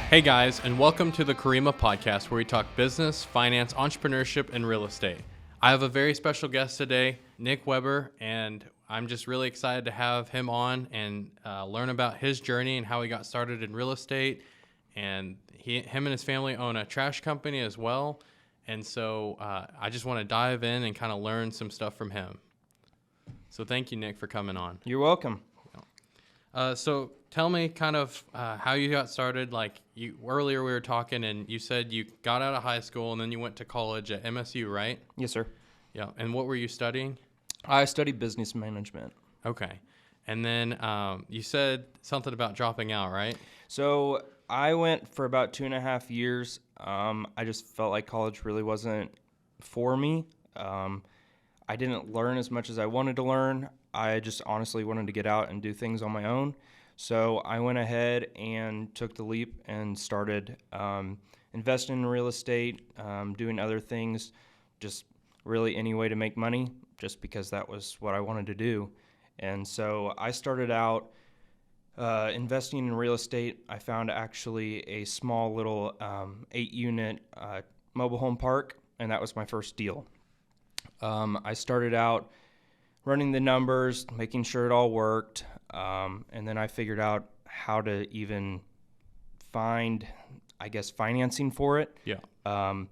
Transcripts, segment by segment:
Hey guys, and welcome to the Kurima podcast where we talk business, finance, entrepreneurship, and real estate. I have a very special guest today, Nick Weber, and I'm just really excited to have him on and learn about his journey and how he got started in real estate. And him and his family own a trash company as well. And so I just want to dive in and kind of learn some stuff from him. So thank you, Nick, for coming on. You're welcome. So tell me kind of how you got started. Like earlier we were talking and you said you got out of high school and then you went to college at MSU, right? Yes, sir. Yeah. And what were you studying? I studied business management. Okay. And then you said something about dropping out, right? So I went for about 2.5 years. I just felt like college really wasn't for me. I didn't learn as much as I wanted to learn. I just honestly wanted to get out and do things on my own. So I went ahead and took the leap and started investing in real estate, doing other things, just really any way to make money, just because that was what I wanted to do. And so I started out investing in real estate. I found actually a small little 8-unit mobile home park, and that was my first deal. I started out running the numbers, making sure it all worked, and then I figured out how to even find, I guess, financing for it. Yeah.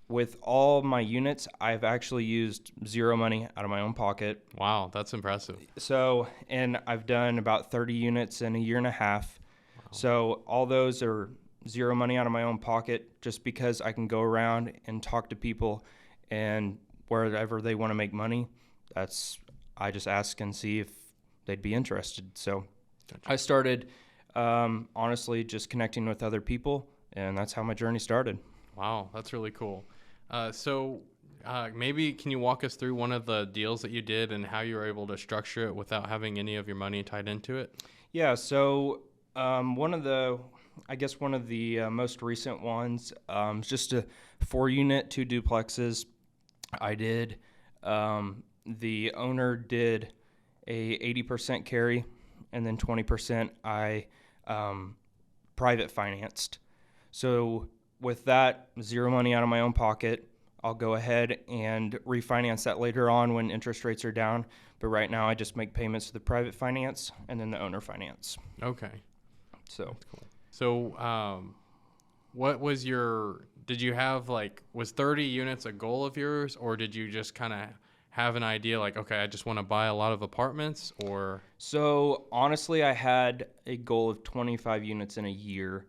With all my units, I've actually used zero money out of my own pocket. Wow, that's impressive. So, and I've done about 30 units in a year and a half. Wow. So all those are zero money out of my own pocket, just because I can go around and talk to people, and wherever they want to make money, I just ask and see if they'd be interested. So gotcha. I started, honestly, just connecting with other people, and that's how my journey started. Wow, that's really cool. So maybe can you walk us through one of the deals that you did and how you were able to structure it without having any of your money tied into it? Yeah, so one of the most recent ones, just a 4-unit, 2 duplexes. I did. The owner did a 80% carry, and then 20% I private financed. So with that, zero money out of my own pocket, I'll go ahead and refinance that later on when interest rates are down. But right now I just make payments to the private finance and then the owner finance. Okay. So that's cool. So what was did you have was 30 units a goal of yours, or did you just kind of have an idea like, okay, I just want to buy a lot of apartments? Or so honestly, I had a goal of 25 units in a year.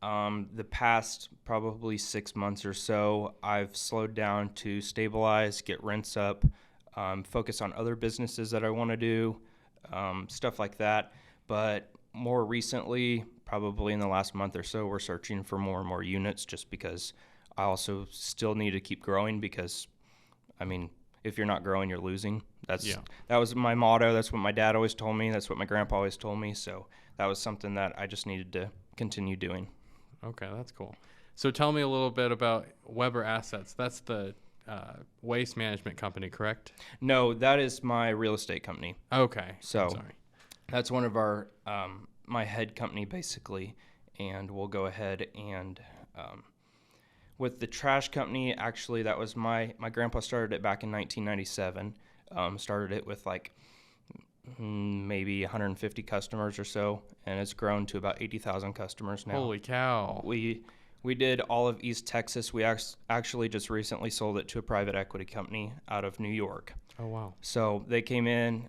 The past probably 6 months or so, I've slowed down to stabilize, get rents up, focus on other businesses that I want to do, stuff like that. But more recently, probably in the last month or so, we're searching for more and more units, just because I also still need to keep growing, because, I mean, if you're not growing, you're losing. That was my motto. That's what my dad always told me. That's what my grandpa always told me. So that was something that I just needed to continue doing. Okay, that's cool. So tell me a little bit about Weber Assets. That's the waste management company, correct? No, that is my real estate company. Okay. So that's one of our my head company, basically, and we'll go ahead and with the trash company, actually, that was my grandpa started it back in 1997. Started it with maybe 150 customers or so, and it's grown to about 80,000 customers now. Holy cow. We did all of East Texas. We actually just recently sold it to a private equity company out of New York. Oh, wow. So they came in,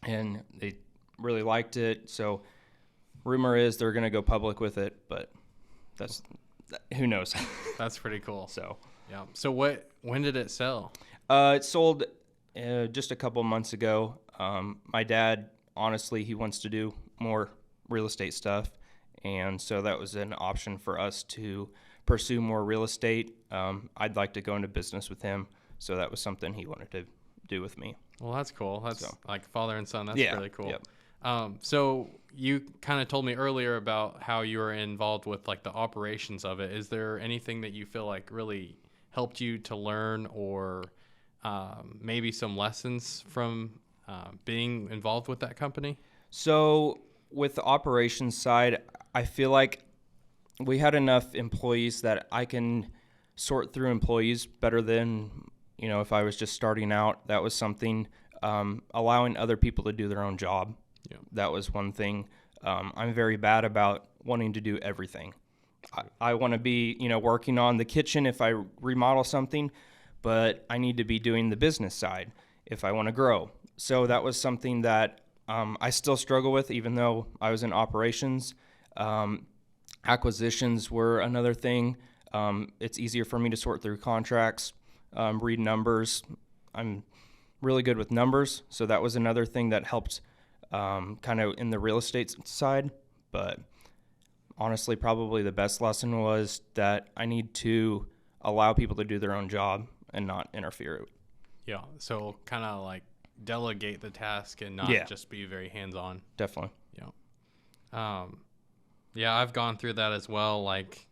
and they really liked it. So rumor is they're going to go public with it, but who knows? That's pretty cool. So yeah. So when did it sell? It sold just a couple months ago. My dad, honestly, he wants to do more real estate stuff, and so that was an option for us to pursue more real estate. I'd like to go into business with him, so that was something he wanted to do with me. Well, that's cool. That's like father and son. That's really cool. Yep. So you kind of told me earlier about how you were involved with the operations of it. Is there anything that you feel like really helped you to learn, or maybe some lessons from being involved with that company? So with the operations side, I feel like we had enough employees that I can sort through employees better than, if I was just starting out. That was something, allowing other people to do their own job. Yeah. That was one thing. I'm very bad about wanting to do everything. I want to be, working on the kitchen if I remodel something, but I need to be doing the business side if I want to grow. So that was something that I still struggle with, even though I was in operations. Acquisitions were another thing. It's easier for me to sort through contracts, read numbers. I'm really good with numbers, so that was another thing that helped kind of in the real estate side. But honestly, probably the best lesson was that I need to allow people to do their own job and not interfere. Yeah. So kind of like delegate the task and not just be very hands-on. Definitely. Yeah. Yeah, I've gone through that as well. Like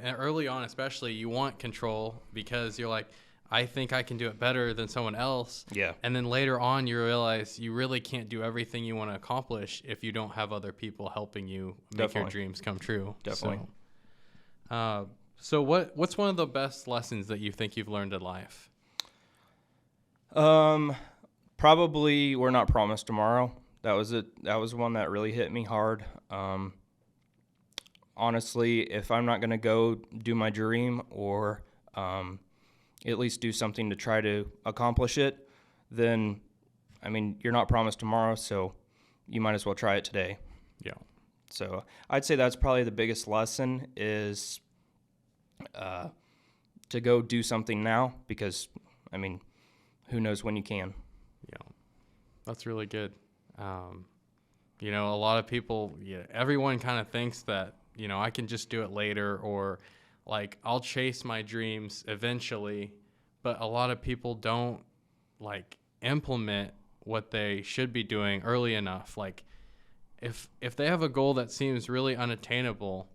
early on, especially, you want control because you're like, I think I can do it better than someone else. Yeah. And then later on, you realize you really can't do everything you want to accomplish if you don't have other people helping you make your dreams come true. Definitely. So what's one of the best lessons that you think you've learned in life? Probably we're not promised tomorrow. That was it. That was one that really hit me hard. Honestly, if I'm not going to go do my dream or at least do something to try to accomplish it, then, you're not promised tomorrow, so you might as well try it today. Yeah. So I'd say that's probably the biggest lesson is to go do something now because, who knows when you can. Yeah. That's really good. A lot of people, everyone kind of thinks that, I can just do it later or like I'll chase my dreams eventually, but a lot of people don't like implement what they should be doing early enough. Like if they have a goal that seems really unattainable,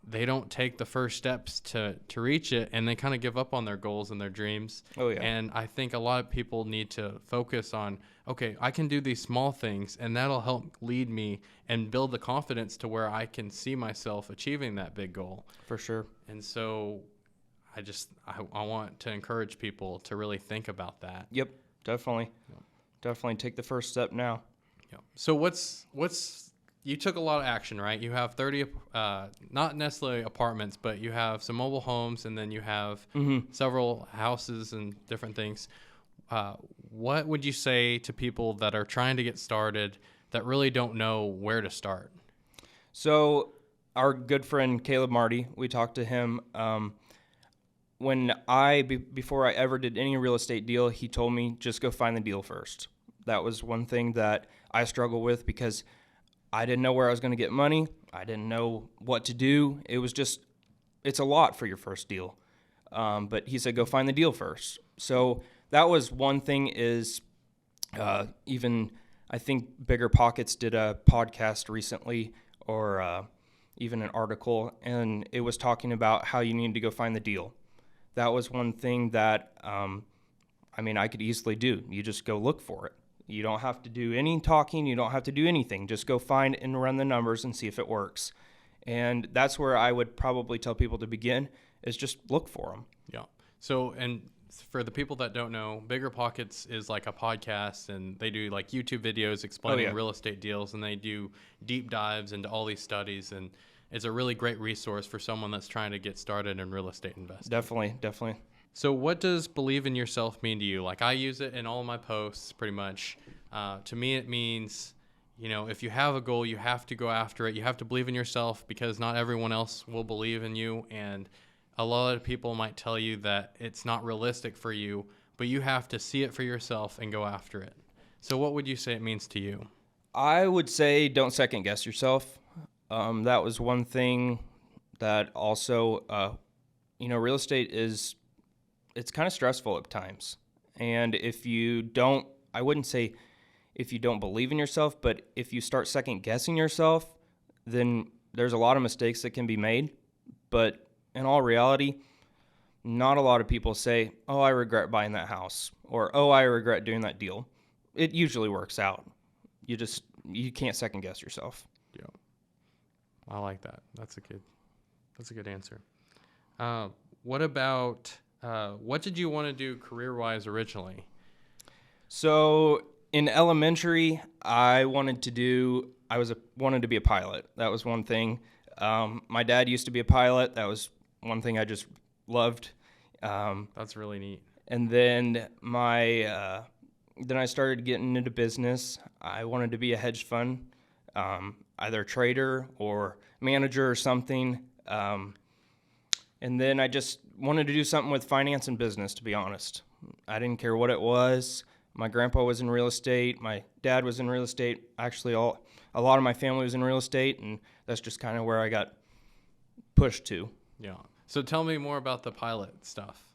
they don't take the first steps to reach it, and they kind of give up on their goals and their dreams. Oh, yeah. And I think a lot of people need to focus on, okay, I can do these small things, and that'll help lead me and build the confidence to where I can see myself achieving that big goal. For sure. And so I want to encourage people to really think about that. Yep, definitely. Yep. Definitely take the first step now. Yeah. So you took a lot of action, right? You have 30, not necessarily apartments, but you have some mobile homes, and then you have several houses and different things. What would you say to people that are trying to get started that really don't know where to start? So our good friend Caleb Marty, we talked to him. Before I ever did any real estate deal, he told me just go find the deal first. That was one thing that I struggle with because I didn't know where I was going to get money. I didn't know what to do. It's a lot for your first deal. But he said, go find the deal first. So that was one thing is even I think Bigger Pockets did a podcast recently or even an article, and it was talking about how you need to go find the deal. That was one thing that, I could easily do. You just go look for it. You don't have to do any talking. You don't have to do anything. Just go find and run the numbers and see if it works. And that's where I would probably tell people to begin is just look for them. Yeah. So, and for the people that don't know, Bigger Pockets is like a podcast, and they do like YouTube videos explaining real estate deals, and they do deep dives into all these studies, and it's a really great resource for someone that's trying to get started in real estate investing. Definitely. So what does believe in yourself mean to you? Like I use it in all of my posts pretty much. To me, it means, if you have a goal, you have to go after it. You have to believe in yourself because not everyone else will believe in you. And a lot of people might tell you that it's not realistic for you, but you have to see it for yourself and go after it. So what would you say it means to you? I would say don't second guess yourself. That was one thing that also, real estate it's kind of stressful at times. And I wouldn't say if you don't believe in yourself, but if you start second guessing yourself, then there's a lot of mistakes that can be made. But in all reality, not a lot of people say, oh, I regret buying that house, or, oh, I regret doing that deal. It usually works out. You can't second guess yourself. Yeah. I like that. That's a good answer. What about what did you want to do career-wise originally? So in elementary, wanted to be a pilot. That was one thing. My dad used to be a pilot. That was one thing I just loved. That's really neat. And then then I started getting into business. I wanted to be a hedge fund, either trader or manager or something. And then I just wanted to do something with finance and business, to be honest. I didn't care what it was. My grandpa was in real estate. My dad was in real estate. Actually, a lot of my family was in real estate, and that's just kind of where I got pushed to. Yeah. So tell me more about the pilot stuff.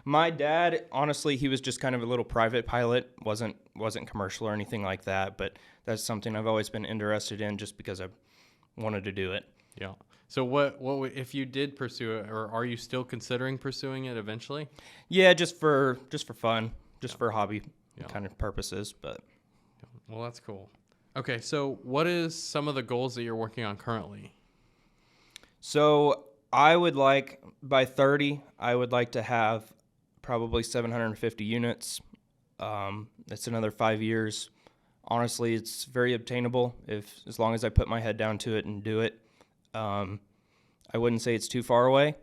My dad, honestly, he was just kind of a little private pilot. wasn't commercial or anything like that, but that's something I've always been interested in just because I wanted to do it. Yeah. So what if you did pursue it, or are you still considering pursuing it eventually? Yeah, just for fun, for hobby kind of purposes, but well, that's cool. Okay, so what is some of the goals that you're working on currently? So I would like, by 30, I would like to have probably 750 units. That's another 5 years. Honestly, it's very obtainable as long as I put my head down to it and do it. I wouldn't say it's too far away,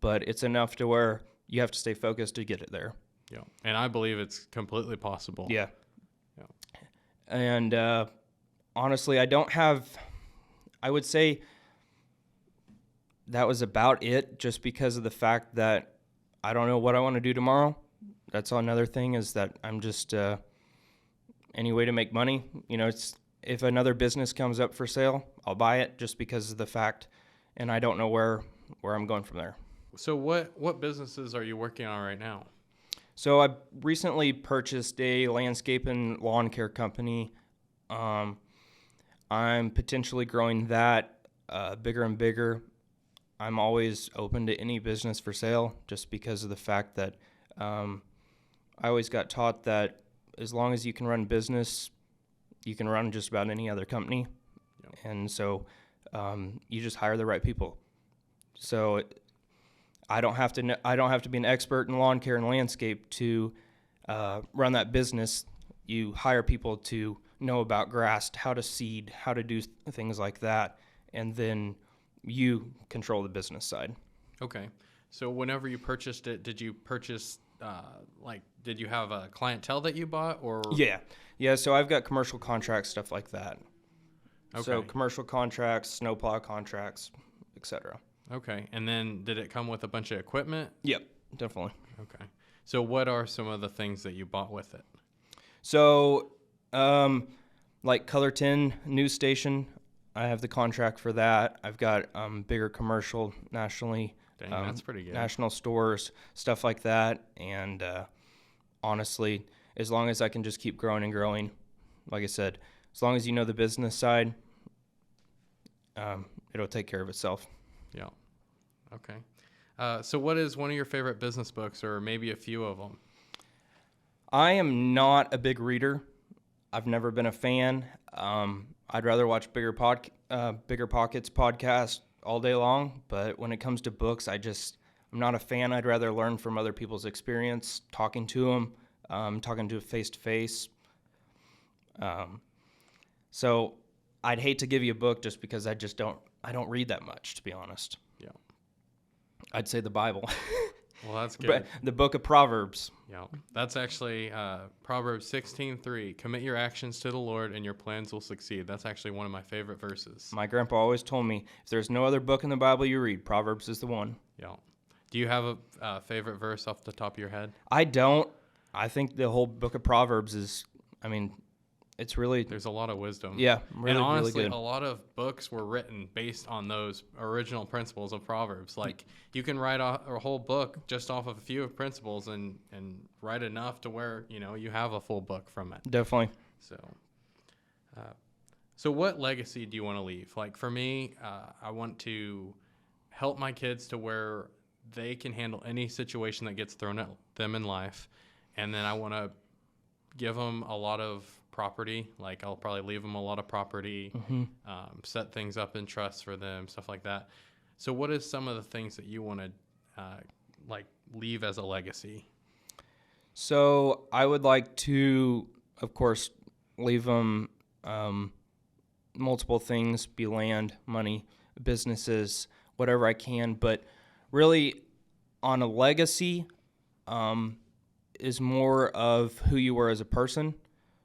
but it's enough to where you have to stay focused to get it there. Yeah, and I believe it's completely possible. Yeah. And honestly, I would say that was about it, just because of the fact that I don't know what I want to do tomorrow. That's another thing, is that I'm just any way to make money. It's if another business comes up for sale, I'll buy it just because of the fact, and I don't know where I'm going from there. So what businesses are you working on right now? So I recently purchased a landscape and lawn care company. I'm potentially growing that bigger and bigger. I'm always open to any business for sale, just because of the fact that I always got taught that as long as you can run business, you can run just about any other company. Yep. And so you just hire the right people. So I don't have to be an expert in lawn care and landscape to run that business. You hire people to know about grass, how to seed, how to do things like that, and then you control the business side. Okay. So whenever you purchased it, did you purchase did you have a clientele that you bought, or? Yeah. So I've got commercial contracts, stuff like that. Okay. So commercial contracts, snowplow contracts, etc. Okay. And then did it come with a bunch of equipment? Yep, definitely. Okay. So what are some of the things that you bought with it? So, like Colorton news station, I have the contract for that. I've got bigger commercial nationally. Dang, that's pretty good. National stores, stuff like that. And honestly, as long as I can just keep growing and growing, like I said, as long as you know the business side, it'll take care of itself. Yeah. Okay. So what is one of your favorite business books, or maybe a few of them? I am not a big reader. I've never been a fan. I'd rather watch Bigger Pockets podcast all day long. But when it comes to books, I'm not a fan. I'd rather learn from other people's experience, talking to them, talking to face to face. So I'd hate to give you a book just because I don't read that much, to be honest. Yeah. I'd say the Bible. Well, that's good. But the book of Proverbs. Yeah, that's actually Proverbs 16:3. Commit your actions to the Lord, and your plans will succeed. That's actually one of my favorite verses. My grandpa always told me, if there's no other book in the Bible you read, Proverbs is the one. Yeah. Do you have a favorite verse off the top of your head? I don't. I think the whole book of Proverbs it's really... There's a lot of wisdom. Yeah, really, and honestly, really good. A lot of books were written based on those original principles of Proverbs. Like, you can write a whole book just off of a few principles and write enough to where, you have a full book from it. Definitely. So what legacy do you want to leave? Like, for me, I want to help my kids to where they can handle any situation that gets thrown at them in life. And then I want to give them a lot of property. Like I'll probably leave them a lot of property, set things up in trust for them, stuff like that. So what is some of the things that you want to like leave as a legacy? So I would like to, of course, leave them multiple things, be land, money, businesses, whatever I can. But really, on a legacy, is more of who you were as a person.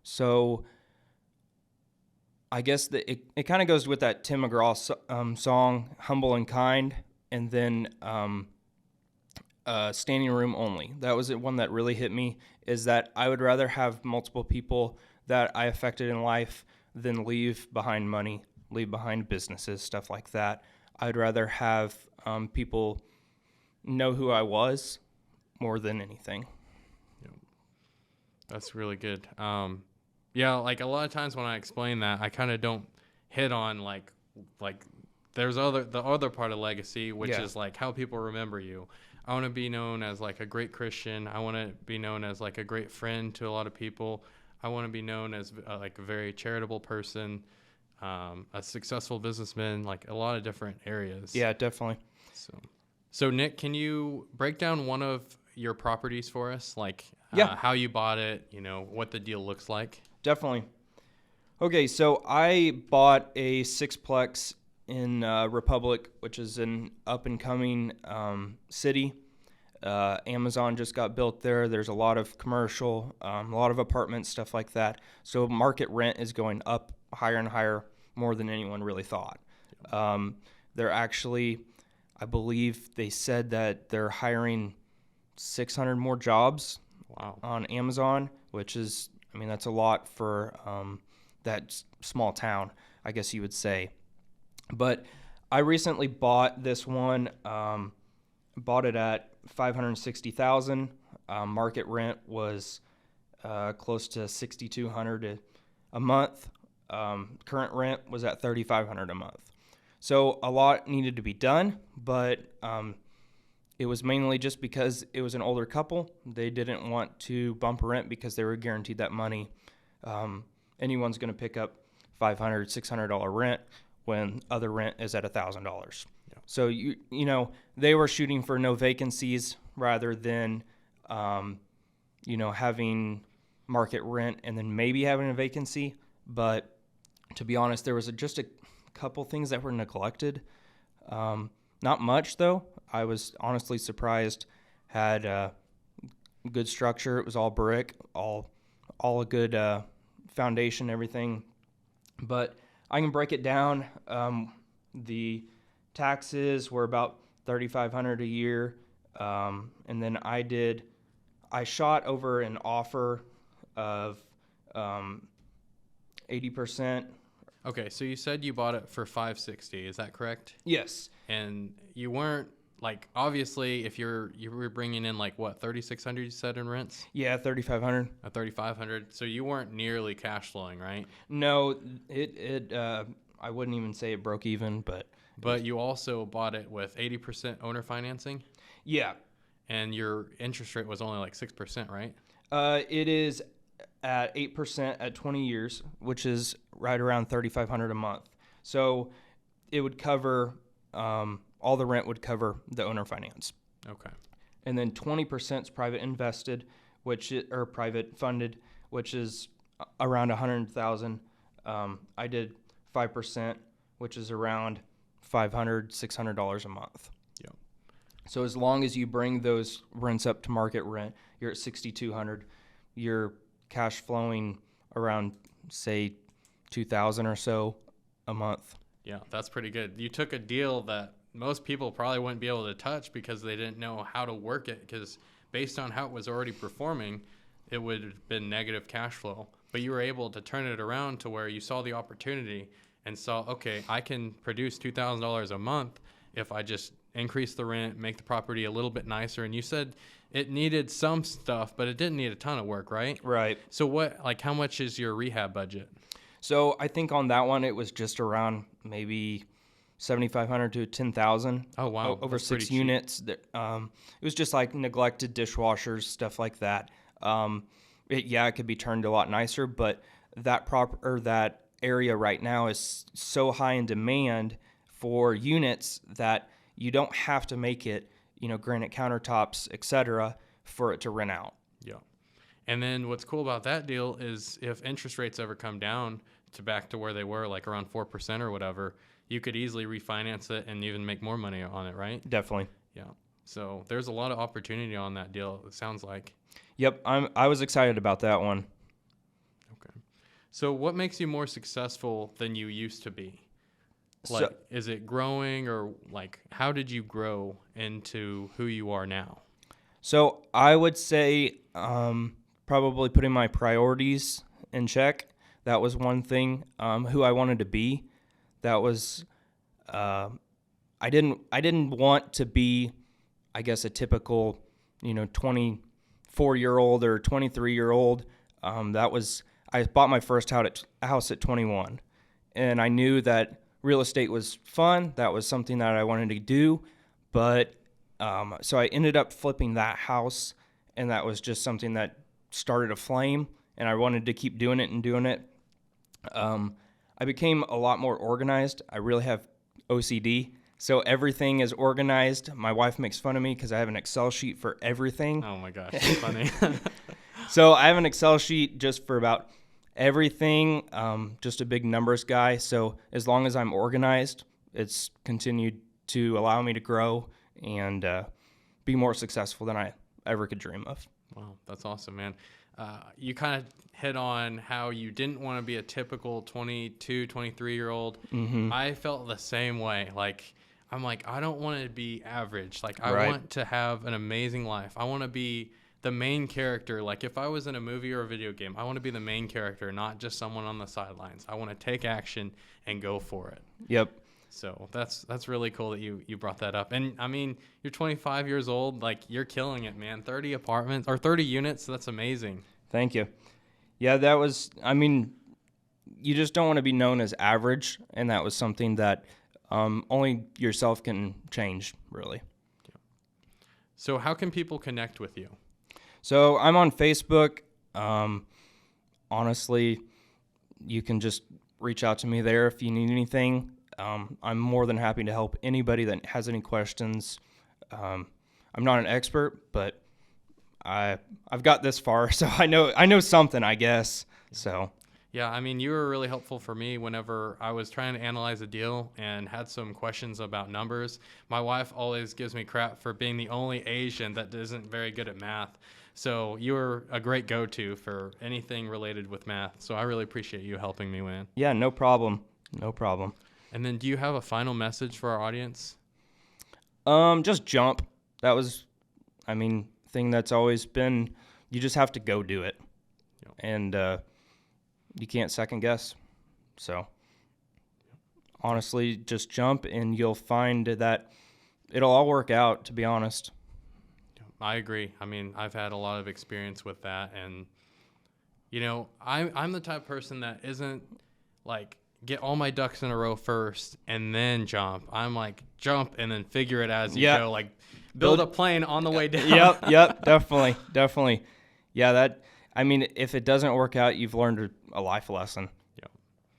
So I guess that it kind of goes with that Tim McGraw song, Humble and Kind, and then Standing Room Only. That was the one that really hit me, is that I would rather have multiple people that I affected in life than leave behind money, leave behind businesses, stuff like that. I'd rather have people know who I was more than anything. Yep. That's really good. Yeah, like a lot of times when I explain that, I kind of don't hit on like there's the other part of legacy, which is like how people remember you. I want to be known as like a great Christian. I want to be known as like a great friend to a lot of people. I want to be known as like a very charitable person, a successful businessman, like a lot of different areas. Yeah, definitely. So Nick, can you break down one of your properties for us? Like how you bought it, what the deal looks like? Definitely. Okay, so I bought a sixplex in Republic, which is an up-and-coming city. Amazon just got built there. There's a lot of commercial, a lot of apartments, stuff like that. So market rent is going up higher and higher, more than anyone really thought. They're actually, I believe they said that they're hiring 600 more jobs on Amazon, which is, that's a lot for that small town, I guess you would say. But I recently bought this one, bought it at $560,000. Market rent was close to $6,200 a month. Current rent was at $3,500 a month. So a lot needed to be done, but it was mainly just because it was an older couple. They didn't want to bump rent because they were guaranteed that money. Anyone's going to pick up $500, $600 rent when other rent is at $1,000. Yeah. So they were shooting for no vacancies rather than having market rent and then maybe having a vacancy. But to be honest, there was just a couple things that were neglected. Not much though. I was honestly surprised. Had good structure. It was all brick, all a good foundation, everything. But I can break it down. The taxes were about $3,500 a year, and then I shot over an offer of 80%. Okay, so you said you bought it for $560. Is that correct? Yes. And you weren't obviously, if you were bringing in what, $3,600 you said in rents? Yeah, $3,500. $3,500. So you weren't nearly cash flowing, right? No, it I wouldn't even say it broke even, but you also bought it with 80% owner financing? Yeah. And your interest rate was only 6%, right? It is at 8% at 20 years, which is right around $3,500 a month. So it would cover all the rent would cover the owner finance. Okay. And then 20% is private invested, or private funded, which is around $100,000. I did 5%, which is around $500, $600 a month. Yeah. So as long as you bring those rents up to market rent, you're at $6,200. You're cash flowing around, say, $2,000 or so a month. Yeah, that's pretty good. You took a deal that most people probably wouldn't be able to touch because they didn't know how to work it, because based on how it was already performing, it would have been negative cash flow. But you were able to turn it around to where you saw the opportunity and saw, okay, I can produce $2,000 a month if I just increase the rent, make the property a little bit nicer. And you said it needed some stuff, but it didn't need a ton of work, right? Right. So how much is your rehab budget? So I think on that one, it was just around maybe $7,500 to $10,000. Oh, wow. Over That's 6 units. It was just neglected dishwashers, stuff like that. It could be turned a lot nicer, but that area right now is so high in demand for units that you don't have to make it, granite countertops, etc., for it to rent out. Yeah. And then what's cool about that deal is if interest rates ever come down to back to where they were, like around 4% or whatever, you could easily refinance it and even make more money on it, right? Definitely. Yeah. So there's a lot of opportunity on that deal, it sounds like. Yep, I was excited about that one. Okay. So what makes you more successful than you used to be? Like, is it growing, or like, how did you grow into who you are now? So I would say probably putting my priorities in check. That was one thing. Who I wanted to be. That was I didn't want to be, I guess, a typical 24-year-old or 23-year-old. I bought my first house at 21, and I knew that real estate was fun. That was something that I wanted to do, but so I ended up flipping that house, and that was just something that started a flame, and I wanted to keep doing it. I became a lot more organized. I really have OCD, so everything is organized. My wife makes fun of me because I have an Excel sheet for everything. Oh my gosh, that's funny. So I have an Excel sheet just for about everything, just a big numbers guy. So as long as I'm organized, it's continued to allow me to grow and be more successful than I ever could dream of. Wow, that's awesome, man. You kind of hit on how you didn't want to be a typical 22, 23-year-old. Mm-hmm. I felt the same way. I'm like, I don't want to be average. I Right. want to have an amazing life. I want to be the main character. Like, if I was in a movie or a video game, I want to be the main character, not just someone on the sidelines. I want to take action and go for it. Yep. So that's really cool that you brought that up. And I mean, you're 25 years old, like, you're killing it, man. 30 apartments or 30 units, that's amazing. Thank you. Yeah, you just don't want to be known as average, and that was something that only yourself can change, really. So how can people connect with you? So I'm on Facebook. Honestly, you can just reach out to me there if you need anything. I'm more than happy to help anybody that has any questions. I'm not an expert, but I've got this far, so I know something, I guess. So Yeah, I mean, you were really helpful for me whenever I was trying to analyze a deal and had some questions about numbers. My wife always gives me crap for being the only Asian that isn't very good at math. So you were a great go-to for anything related with math. So I really appreciate you helping me, man. yeah, no problem. No problem. And then do you have a final message for our audience? Just jump. That was, thing that's always been, you just have to go do it. Yep. And you can't second guess. So honestly, just jump and you'll find that it'll all work out, to be honest. I agree. I mean, I've had a lot of experience with that, and I'm the type of person that isn't like get all my ducks in a row first and then jump. I'm like jump and then figure it as you go. Like build a plane on the way down. Yep, definitely. Yeah, if it doesn't work out, you've learned a life lesson. Yeah.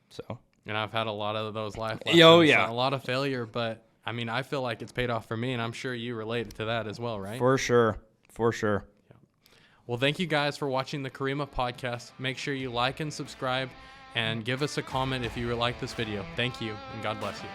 So. And I've had a lot of those life lessons. Oh yeah. A lot of failure, but I mean, I feel like it's paid off for me, and I'm sure you relate to that as well, right? For sure. Yeah. Well, thank you guys for watching the Kurima podcast. Make sure you like and subscribe, and give us a comment if you like this video. Thank you, and God bless you.